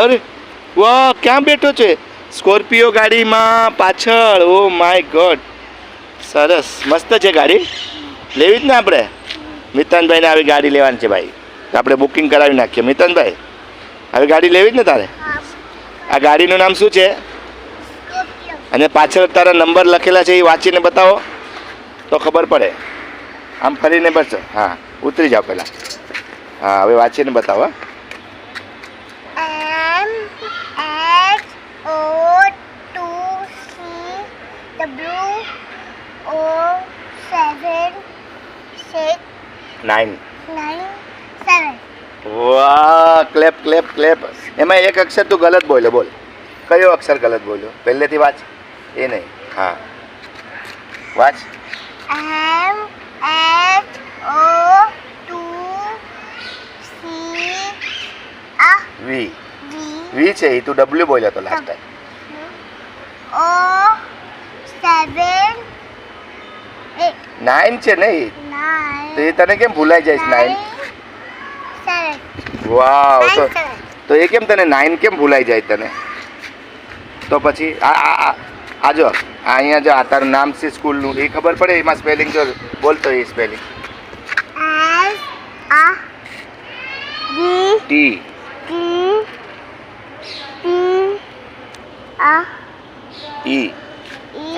અરે વાહ, ક્યાં બેઠો છે? સ્કોર્પિયો ગાડીમાં પાછળ. ઓ માય ગોડ, સરસ, મસ્ત છે ગાડી. લેવી જ ને આપણે? મિતાનભાઈને આવી ગાડી લેવાની છે ભાઈ, તો આપણે બુકિંગ કરાવી નાખીએ. મિતાનભાઈ, આવી ગાડી લેવી જ ને તારે? આ ગાડીનું નામ શું છે? અને પાછળ તારા નંબર લખેલા છે એ વાંચીને બતાવો તો ખબર પડે. આમ ફરીને બસ, હા ઉતરી જાઓ પહેલાં. હા, હવે વાંચીને બતાવો. વાહ, ક્લેપ ક્લેપ ક્લેપ. એમાં એક અક્ષર તું ગલત બોલ્યો, બોલ. કયો અક્ષર ગલત બોલ્યો? પહેલેથી વાંચ. એ નહીં, હા વાંચ. વી. વી છે એ, તું ડબલ્યુ બોલ્યો તો લાસ્ટ ટાઈમ. 9 છે ને એ, તો એ તને કેમ ભૂલાઈ જાય? 9. વાવ, તો એ કેમ તને 9 કેમ ભૂલાઈ જાય તને? તો પછી આ જો અહીંયા જો આ તારું નામ છે સ્કૂલનું, એ ખબર પડે? એમાં સ્પેલિંગ જો બોલતો એ સ્પેલિંગ. ટી. ઈ.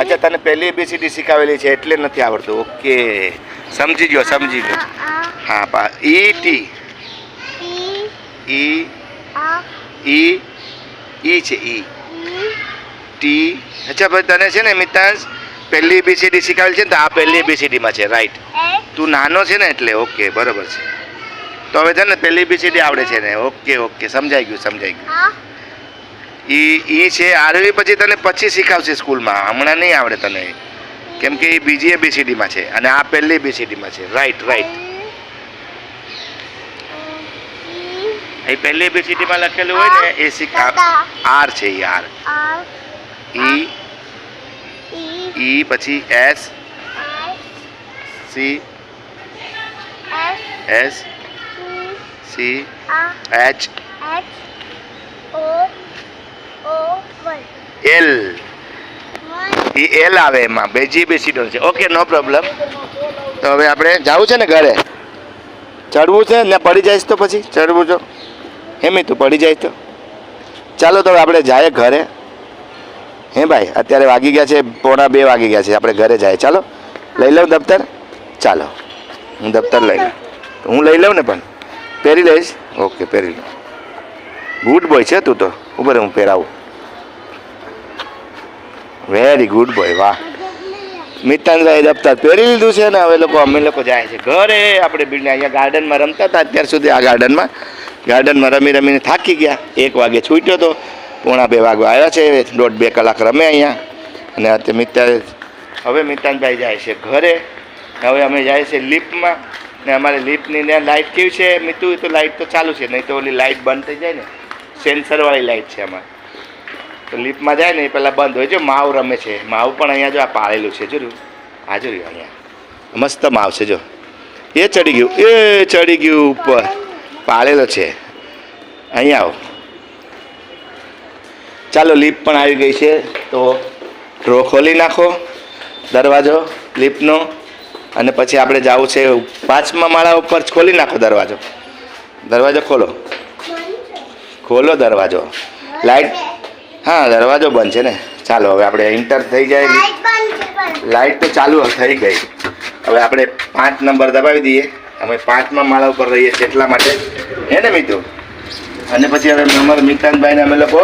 અચ્છા, તને પહેલી ABCD શીખાવેલી છે એટલે નથી આવડતું. ઓકે, સમજી ગયો, સમજી ગયો. હા, ઈ ટી. ઈ ઈ ઈ છે ઈ. ટી. અચ્છા ભાઈ, તને છે ને મિતાંશ પહેલી ABCD શીખાવેલી છે ને, તો આ પહેલી ABCD માં છે, રાઈટ. તું નાનો છે ને એટલે. ઓકે, બરોબર છે. તો હવે છે ને પહેલી ABCD આવડે છે ને. ઓકે ઓકે, સમજાઈ ગયું, સમજાઈ ગયું. ઈ છે આરવી, પછી તને પછી શીખાવશે સ્કૂલમાં, હમણાં નહીં આવડે તને, કેમ કે એ બીજી ABCD માં છે અને આ પહેલી ABCD માં છે. Right right. એ પહેલી ABCD માં લખેલું હોય ને એ શીખા. આર છે એ, આર. ઈ ઈ પછી S C S C H L. એ એલ આવે એમાં, બેજી ABCD છે. ઓકે, નો પ્રોબ્લેમ. તો હવે આપણે જવું છે ને ઘરે? ચડવું છે ને? પડી જઈશ તો પછી ચડવું જો હેમી, તું પડી જાય તો ચાલો. તો આપણે જાય ઘરે. હે ભાઈ, અત્યારે વાગી ગયા છે 1:45 વાગી ગયા છે. આપણે ઘરે જાય. ચાલો, લઈ લઉં દફતર? ચાલો, હું દફતર લઈ લઉં. હું લઈ લઉં ને, પણ પહેરી લઈશ. ઓકે, પહેરી લઉં. ગુડ બોય છે તું તો. ઉપર હું પહેરાવું. Very good boy. વાહ, મિતાનભાઈ દફતર પહેરી લીધું છે ને. હવે અમે લોકો જાય છે ઘરે. આપણે બીને અહીંયા ગાર્ડનમાં રમતા હતા અત્યાર સુધી. આ ગાર્ડનમાં રમી રમીને થાકી ગયા. 1 વાગે છૂટ્યો તો, 1:45 વાગવા આવ્યા છે. 1.5-2 કલાક રમે અહીંયા. અને અત્યારે હવે મિતાનભાઈ જાય છે ઘરે. હવે અમે જાય છે લિફ્ટમાં. ને અમારે લિફ્ટની ત્યાં લાઇટ કેવી છે મિતુ? તો લાઇટ તો ચાલુ છે, નહીં તો ઓલી લાઇટ બંધ થઈ જાય ને, સેન્સરવાળી લાઇટ છે અમારે. તો લિફ્ટમાં જાય ને એ પહેલાં બંધ હોય. જો માવ રમે છે, માવ પણ અહીંયા જો આ પાળેલું છે. જોયું? આ જોયું? અહીંયા મસ્ત માવ છે. જો એ ચડી ગયું, એ ચડી ગયું ઉપર, પાળેલો છે. અહીંયા આવો. ચાલો, લિફ્ટ પણ આવી ગઈ છે. તો ડ્રો ખોલી નાખો દરવાજો લિફ્ટનો, અને પછી આપણે જવું છે 5મા માળા ઉપર. ખોલી નાખો દરવાજો. દરવાજો ખોલો, ખોલો દરવાજો. લાઇટ, હા દરવાજો બંધ છે ને. ચાલો, હવે આપણે એન્ટર થઈ જાય. લાઇટ તો ચાલુ થઈ ગઈ. હવે આપણે 5 નંબર દબાવી દઈએ. અમે 5મા માળા ઉપર રહીએ છીએ એટલા માટે, હે ને મિત્રો? અને પછી હવે અમારા મિતાનભાઈને અમે લોકો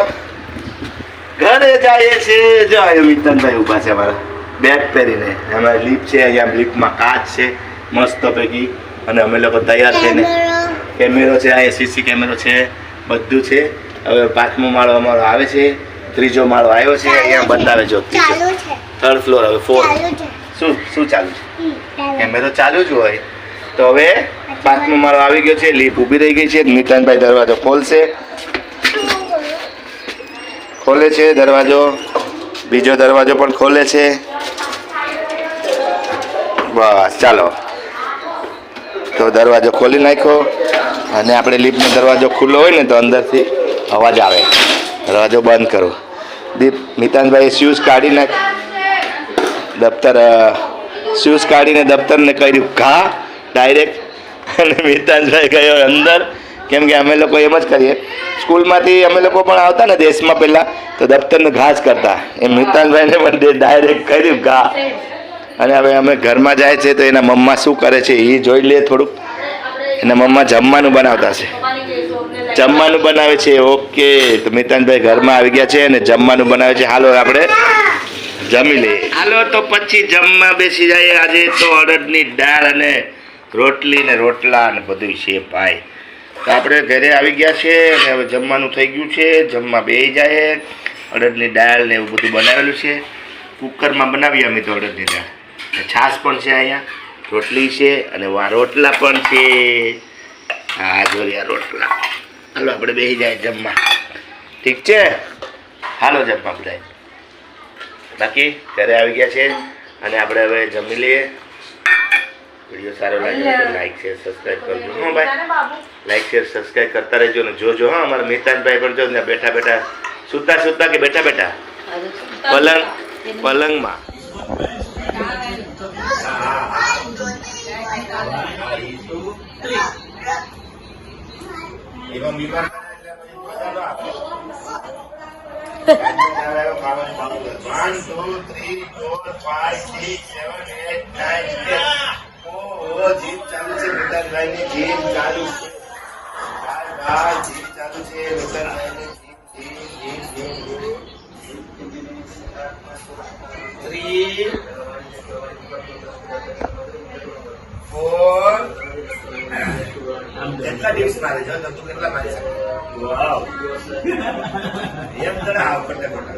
ઘરે જઈએ છીએ. જો આવ્યો મિતાનભાઈ ઊભા છે અમારા, બેગ પહેરીને. અમારે લિફ્ટ છે, અહીંયા લિફ્ટમાં કાચ છે મસ્ત પૈકી. અને અમે લોકો તૈયાર થઈને, કેમેરો છે, અહીંયા CC કેમેરો છે, બધું છે. હવે 5મો માળો અમારો આવે છે. 3જો માળો આવ્યો છે. અહીંયા બતાવે જો 3rd ફ્લોર. હવે 4. શું ચાલુ છે? કેમેરો ચાલુ જ હોય. તો હવે 5મો માળો આવી ગયો છે. લિફ્ટ ઊભી રહી ગઈ છે. મિતાનભાઈ દરવાજો ખોલશે. ખોલે છે દરવાજો. બીજો દરવાજો પણ ખોલે છે. બસ ચાલો, તો દરવાજો ખોલી નાખ્યો. અને આપણે લિફ્ટનો દરવાજો ખુલ્લો હોય ને તો અંદરથી અવાજ આવે. દરવાજો બંધ કરો. દીપ મિતાંશભાઈ શૂઝ કાઢી નાખ. દફતર શૂઝ કાઢીને દફતરને કર્યું ઘા ડાયરેક્ટ, અને મિતાંશભાઈ ગયો અંદર. કેમ કે અમે લોકો એમ જ કરીએ, સ્કૂલમાંથી અમે લોકો પણ આવતા ને દેશમાં પહેલાં, તો દફતરને ઘા જ કરતા. એ મિતાંશભાઈને પણ ડાયરેક્ટ કર્યું ઘા. અને હવે અમે ઘરમાં જાય છે તો એના મમ્મા શું કરે છે એ જોઈ લે થોડુંક. એના મમ્મા જમવાનું બનાવતા છે, જમવાનું બનાવે છે. ઓકે, તો મિતાંશભાઈ ઘરમાં આવી ગયા છે અને જમવાનું બનાવે છે. હાલો આપણે જમી લઈએ. હાલો તો પછી જમવા બેસી જાય. આજે તો અડદની દાળ અને રોટલી ને રોટલા ને બધું છે ભાઈ. તો આપણે ઘરે આવી ગયા છે અને હવે જમવાનું થઈ ગયું છે. જમવા બેસી જાય. અડદની દાળ ને એવું બધું બનાવેલું છે. કુકરમાં બનાવીએ અમે તો અડદની દાળ. છાશ પણ છે અહીંયા, રોટલી છે અને રોટલા પણ છે. હા જોયા રોટલા. હાલો આપણે બેસી જાય જમવા. ઠીક છે, હાલો જમવા બધા. બાકી ઘરે આવી ગયા છે અને આપણે હવે જમી લઈએ. વિડીયો સારો લાગે તો લાઈક શેર સબસ્ક્રાઈબ કરજો. હા ભાઈ, લાઈક શેર સબસ્ક્રાઈબ કરતા રહેજો ને જોજો. હા, અમારા મિતાંશભાઈ પણ જો ને બેઠા બેઠા સૂતા સૂતા કે બેઠા બેઠા પલંગમાં. જીમ ચાલુ છે મિતાંશભાઈની, જીમ ચાલુ છે. જીમ ચાલુ છે મિતાંશભાઈની. 3 4 કેટલા દિવસ મારે જો તો તું કેટલા મારી શકે? વાવ, એમ જણા આવ કરતે મોટા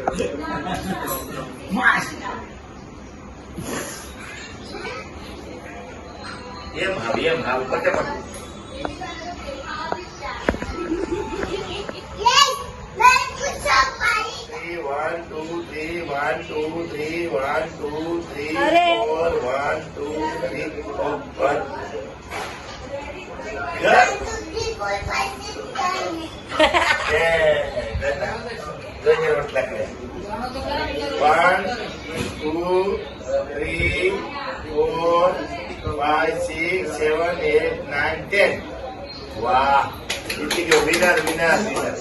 એમ હાવ કરતે મોટા. 1 2 3 1 2 3 1 2 3 4 1 2 3 4 વાહ, જીતી ગયો. Winner winner winner.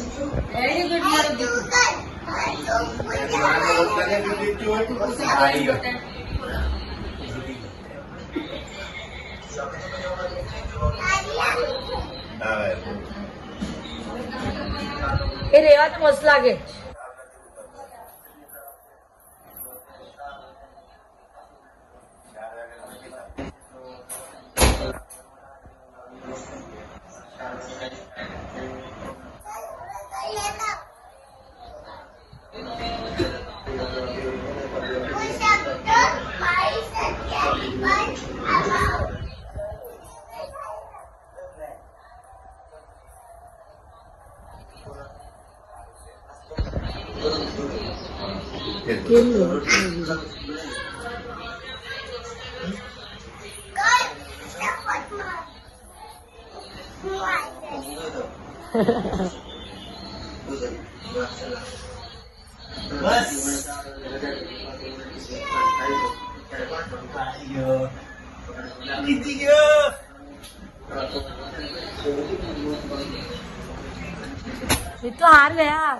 એ રેવા તો મસ્ત લાગે. જીતી ગયો. એ તો હાર ગયા.